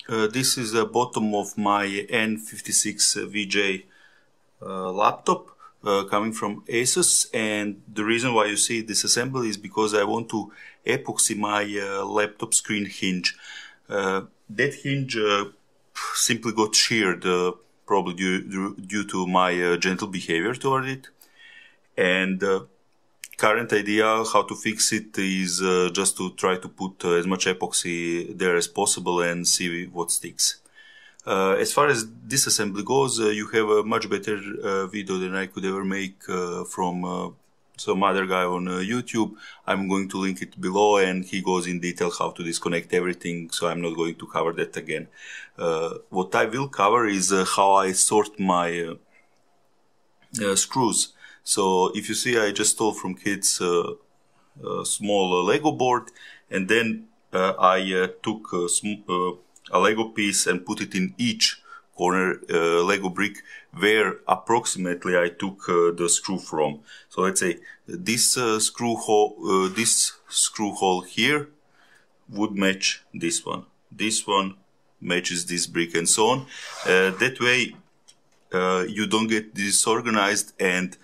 This is the bottom of my N56VJ laptop coming from Asus, and the reason why you see this assembly is because I want to epoxy my laptop screen hinge. That hinge simply got sheared, probably due to my gentle behavior toward it, and current idea how to fix it is just to try to put as much epoxy there as possible and see what sticks. As far as disassembly goes, you have a much better video than I could ever make from some other guy on YouTube. I'm going to link it below, and he goes in detail how to disconnect everything, so I'm not going to cover that again. What I will cover is how I sort my screws. So if you see, I just stole from kids a small Lego board, and then I took a Lego piece and put it in each corner Lego brick where approximately I took the screw from. So let's say this screw hole here would match this one. This one matches this brick, and so on. That way you don't get disorganized, and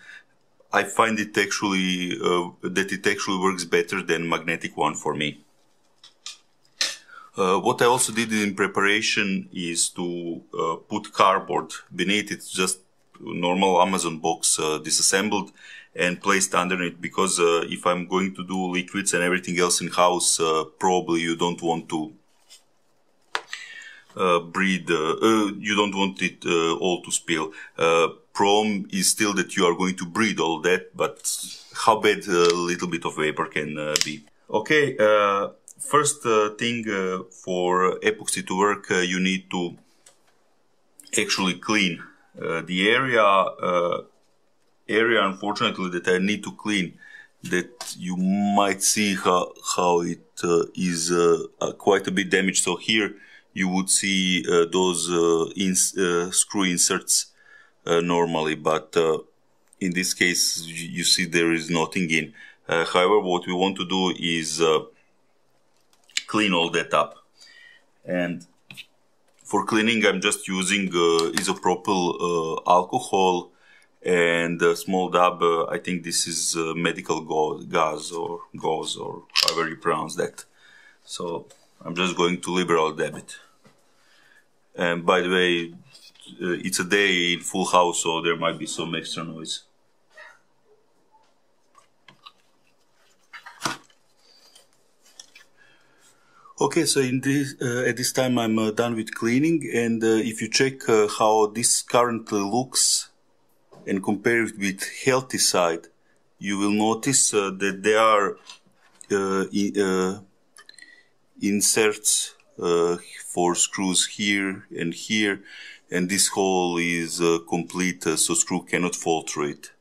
I find it actually that it actually works better than magnetic one for me. What I also did in preparation is to put cardboard beneath. It's just normal Amazon box disassembled and placed underneath, because if I'm going to do liquids and everything else in house, probably you don't want to you don't want it all to spill. Problem is still that you are going to breathe all that, but how bad a little bit of vapor can be. Okay, first thing for epoxy to work, you need to actually clean the area unfortunately that I need to clean, that you might see how it is quite a bit damaged. So here you would see those screw inserts normally, but in this case you see there is nothing in. However, what we want to do is clean all that up, and for cleaning I'm just using isopropyl alcohol and a small dab. I think this is medical gauze or gauze, or however you pronounce that. So I'm just going to liberal dab it. And by the way, it's a day in full house, so there might be some extra noise. Okay, so in this, at this time I'm done with cleaning, and if you check how this currently looks and compare it with healthy side, you will notice that there are inserts for screws here, and this hole is complete, so screw cannot fall through it.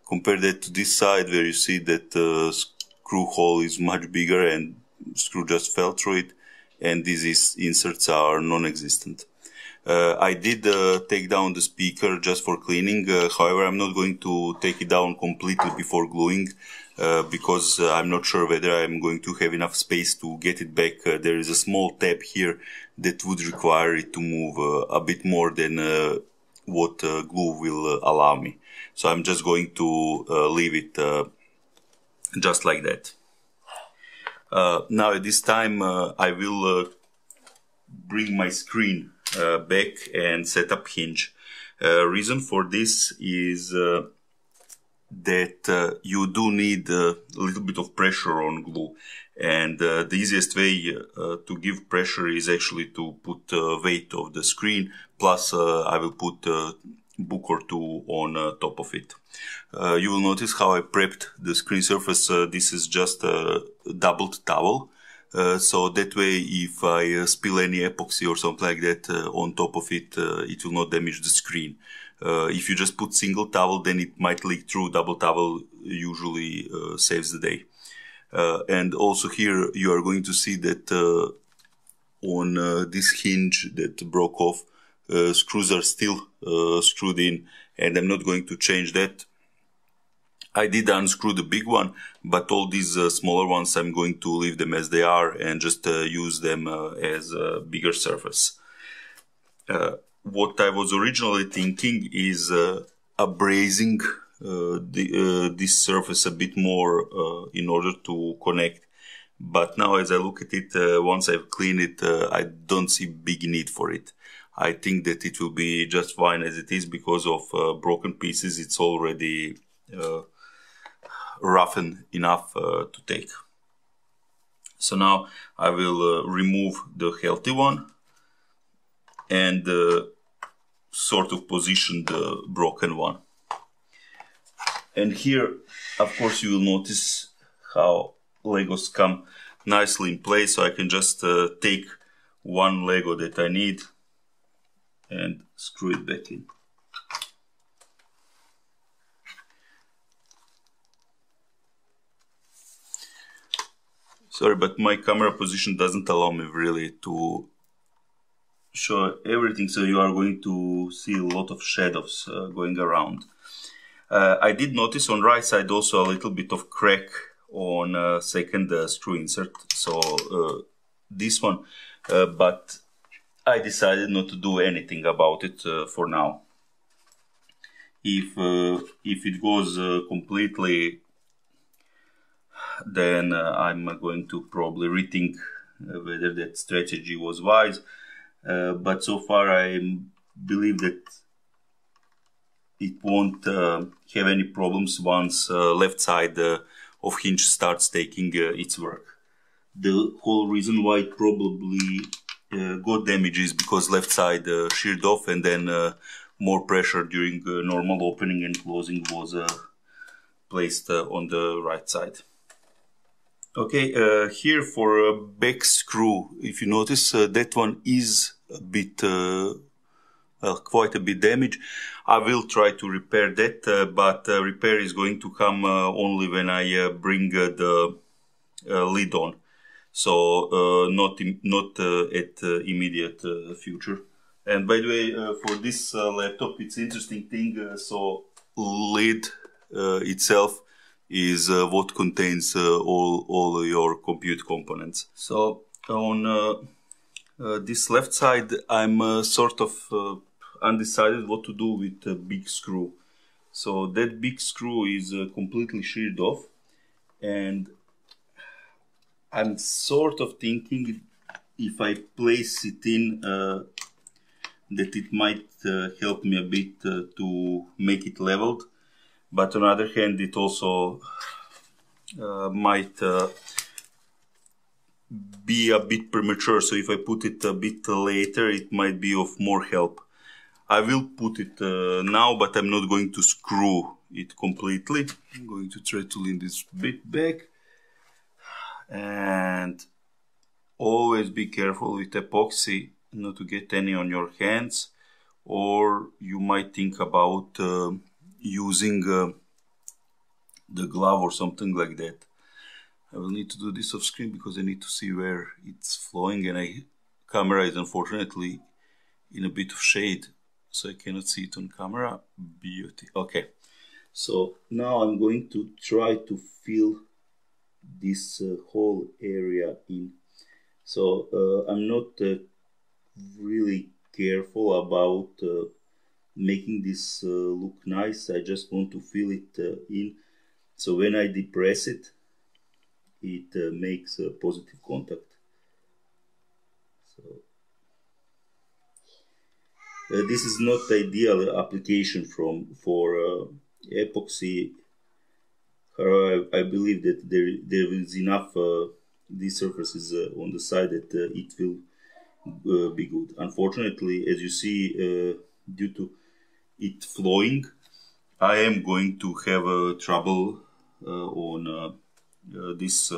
Compare that to this side where you see that screw hole is much bigger and screw just fell through it, and these inserts are non-existent. I did take down the speaker just for cleaning. However, I'm not going to take it down completely before gluing, because I'm not sure whether I'm going to have enough space to get it back. There is a small tab here that would require it to move a bit more than what glue will allow me. So I'm just going to leave it just like that. Now at this time I will bring my screen back and set up hinge. Reason for this is that you do need a little bit of pressure on glue, and the easiest way to give pressure is actually to put weight of the screen, plus I will put a book or two on top of it. You will notice how I prepped the screen surface. This is just a doubled towel, so that way if I spill any epoxy or something like that on top of it, it will not damage the screen. If you just put single towel, then it might leak through. Double towel usually saves the day. And also here you are going to see that on this hinge that broke off, screws are still screwed in, and I'm not going to change that. I did unscrew the big one, but all these smaller ones I'm going to leave them as they are and just use them as a bigger surface. what I was originally thinking is abrasing this surface a bit more in order to connect. But now as I look at it, once I've cleaned it, I don't see big need for it. I think that it will be just fine as it is because of broken pieces. It's already roughened enough to take. So now I will remove the healthy one and sort of position the broken one. And here, of course, you will notice how Legos come nicely in place. So I can just take one Lego that I need and screw it back in. Sorry, but my camera position doesn't allow me really to show everything, so you are going to see a lot of shadows going around. I did notice on right side also a little bit of crack on second screw insert, so this one, but I decided not to do anything about it for now. If it goes completely, then I'm going to probably rethink whether that strategy was wise. But so far I believe that it won't have any problems once left side of hinge starts taking its work. The whole reason why it probably got damage is because left side sheared off, and then more pressure during normal opening and closing was placed on the right side. Okay, here for a back screw, if you notice, that one is a bit, quite a bit damaged. I will try to repair that, but repair is going to come only when I bring the lid on. So not at immediate future. And by the way, for this laptop, it's interesting thing. So lid itself is what contains all your compute components. So on this left side, I'm sort of undecided what to do with the big screw. So that big screw is completely sheared off, and I'm sort of thinking if I place it in that it might help me a bit to make it leveled. But on the other hand, it also might be a bit premature. So if I put it a bit later, it might be of more help. I will put it now, but I'm not going to screw it completely. I'm going to try to lean this bit back. And always be careful with epoxy not to get any on your hands, or you might think about using the glove or something like that. I will need to do this off screen because I need to see where it's flowing, and camera is unfortunately in a bit of shade, so I cannot see it on camera. Beauty. Okay, so now I'm going to try to fill this whole area in. So I'm not really careful about making this look nice. I just want to fill it in, so when I depress it, it makes a positive contact. So this is not the ideal application for epoxy. I believe that there is enough these surfaces on the side that it will be good. Unfortunately, as you see, due to it flowing, I am going to have trouble on this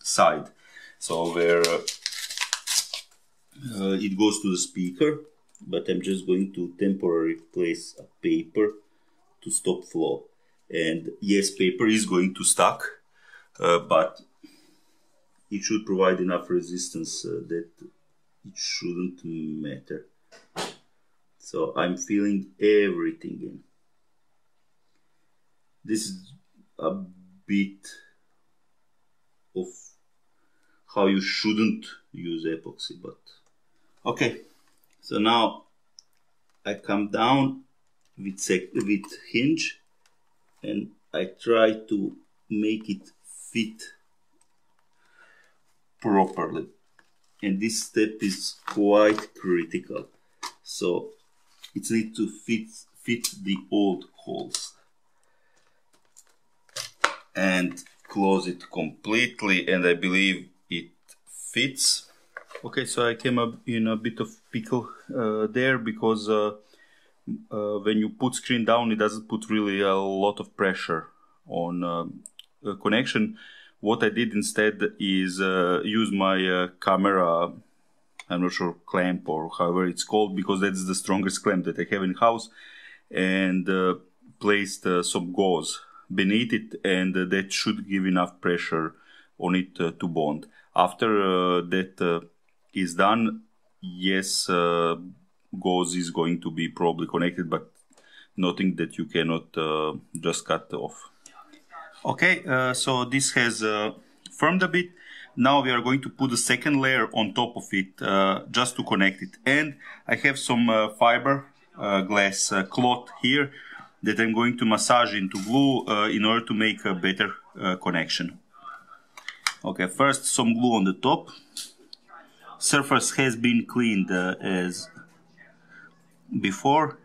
side. So where it goes to the speaker, but I'm just going to temporarily place a paper to stop flow. And yes, paper is going to stuck, but it should provide enough resistance that it shouldn't matter. So I'm filling everything in. This is a bit of how you shouldn't use epoxy, but okay. So now I come down with hinge and I try to make it fit properly. And this step is quite critical. So it needs to fit the old holes. And close it completely, and I believe it fits. Okay, so I came up in a bit of pickle there, because when you put screen down, it doesn't put really a lot of pressure on the connection. What I did instead is use my camera, I'm not sure, clamp or however it's called, because that's the strongest clamp that I have in house, and placed some gauze beneath it, and that should give enough pressure on it to bond. After that is done, yes, gauze is going to be probably connected, but nothing that you cannot just cut off. Okay, so this has firmed a bit. Now we are going to put the second layer on top of it, just to connect it. And I have some fiber glass cloth here that I'm going to massage into glue in order to make a better connection. Okay, first some glue on the top. Surface has been cleaned as before.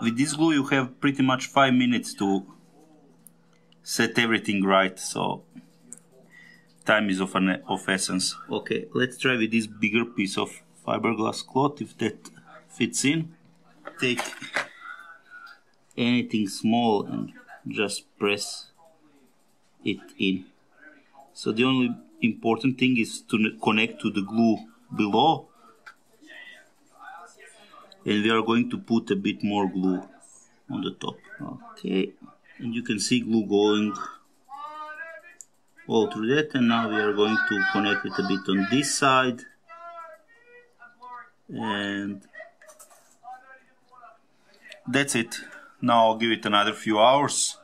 With this glue you have pretty much 5 minutes to set everything right, so time is of essence. Okay, let's try with this bigger piece of fiberglass cloth, if that fits in. Take anything small and just press it in. So the only important thing is to connect to the glue below, and we are going to put a bit more glue on the top. Okay, and you can see glue going all through that, and now we are going to connect it a bit on this side, and that's it. Now I'll give it another few hours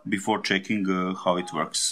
before checking how it works.